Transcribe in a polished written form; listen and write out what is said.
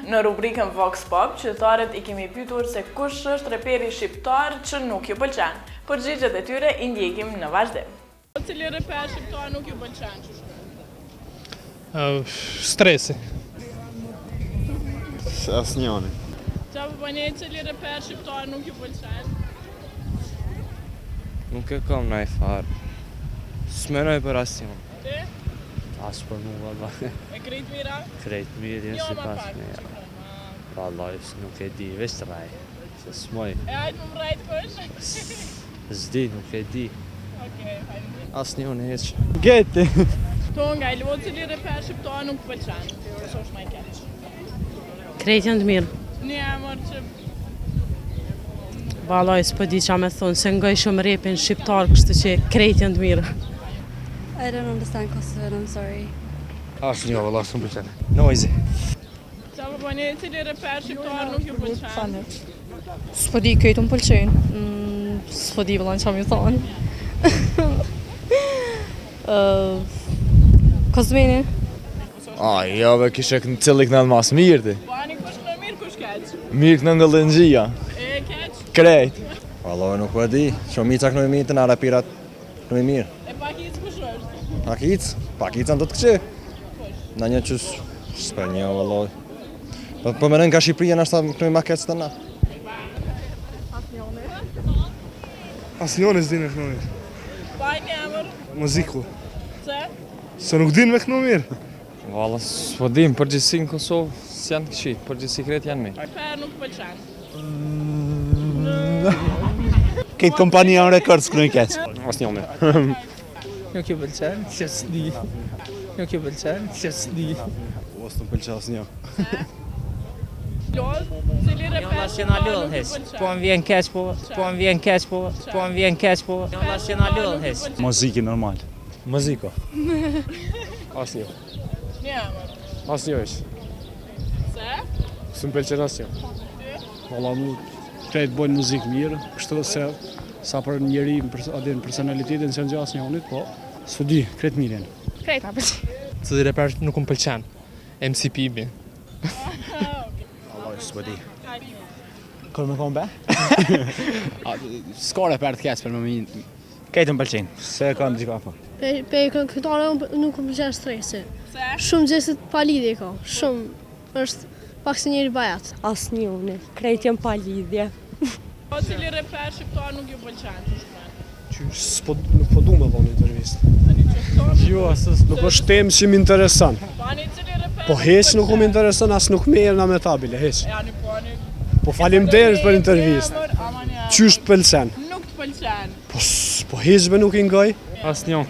Në rubrikën Vox Pop, qytetarët I kemi pyetur se kush është reperi shqiptar që nuk ju pëlqen. Përgjigjet e tyre I ndjekim në vazhdim. Cili reper shqiptar nuk ju pëlqen? Stresi. Asnjëri. Qa po bëni cili reper shqiptar nuk ju pëlqen? Nuk e kam naj farë. S'menoj për asnjë. Ti? As për mu, valla. E krejt mira? Krejt mirë, Jo, si ma pas pak. me. Valla, nuk e di, veç të raj. Se s'moj. E hajtë më mrejt kush? S'di, nuk e di. Okej, hajtë. Asnjë unë heq. Geti. To nga I lo cili reper shqiptar nuk pëlqen? Ose është më I keq? Krejt janë të mirë. Një emër që Valoj, s'po di qa me thonë, se ngoj shumë repin shqiptar, kështu që krejt janë të mirë. I don't understand Kosovan, I'm sorry. Asnjë, valla, s'm pëlqen. Noisy. qa po bëni cili reper shqiptar nuk ju pëlqen? S'po di këtë më pëlqen. S'po di vëllan qa mi thonë. Kozmeni. Jo, be kishe në cili kënë mas mirë ti. Bani kush në mirë, kush keq? Mirë kënë nga lëngjia. E keq? Krejt. Valla, nuk e di. Shumica kënë mirë të në rapirat kënë mirë. E pakic kush është? Pakicën do të këqe. Në një qës, s'pe një, valla. Po më rënë nga Shqipëria në ashtë kënë ma keqë të na. Asnjëri s'di me kënu mirë. Baj një emër? Muziku. Se? Se nuk din me kënu mirë. Valla, s'po dim, përgjithsi në Kosovë s'janë të këqij, përgjithsi krejt janë mirë. Reper nuk pëlqen. Këtë kompania në rekord s'kënë I keqë. Asnjëri. Nuk ju pëlqen, që s'di. Nuk ju pëlqen, që s'di. Os të më pëlqe asnjë. Lodh, cili reper shqiptar nuk ju pëlqen? Po më vjen keq, po më vjen keq, po më vjen keq, po. Jo, që na lodh heq. Muziki normal. Muziko. Asnjë. Një emër. Asnjë është. Se? S'm pëlqen asnjë. Valla mu krejt bojnë muzikë mirë, kështu se sa për njeri adin personalitetin se në gjë asnjënit, po s'u di, krejt mirë janë. Krejt ma pëlqen. Cili reper nuk më pëlqen. MC Pibi. Valla, s'po di. Kërë me thonë be? S'ka reper të keqë për më minë. Këtë më pëlqenë, se ka në gjika po. Pe këtare nuk më pëlqen stresi. Se? Shumë gjesit pa lidhje ka, shumë është pak se njeri bajat. Asnjëri, krejt janë pa lidhje. Po cili reper shqiptar nuk ju pëlqen? Nuk po du me thonë intervistë. Jo, nuk është temë që më interesan. Bani cili reper Po heq nuk më interesan, as nuk me erë na me tabile, heq. Jani bani. Po faleminderit për intervistë. Aman një emër. Qysh të pëlqen? Nuk të pëlqen. Po heq be nuk I ngoj. Asnjë.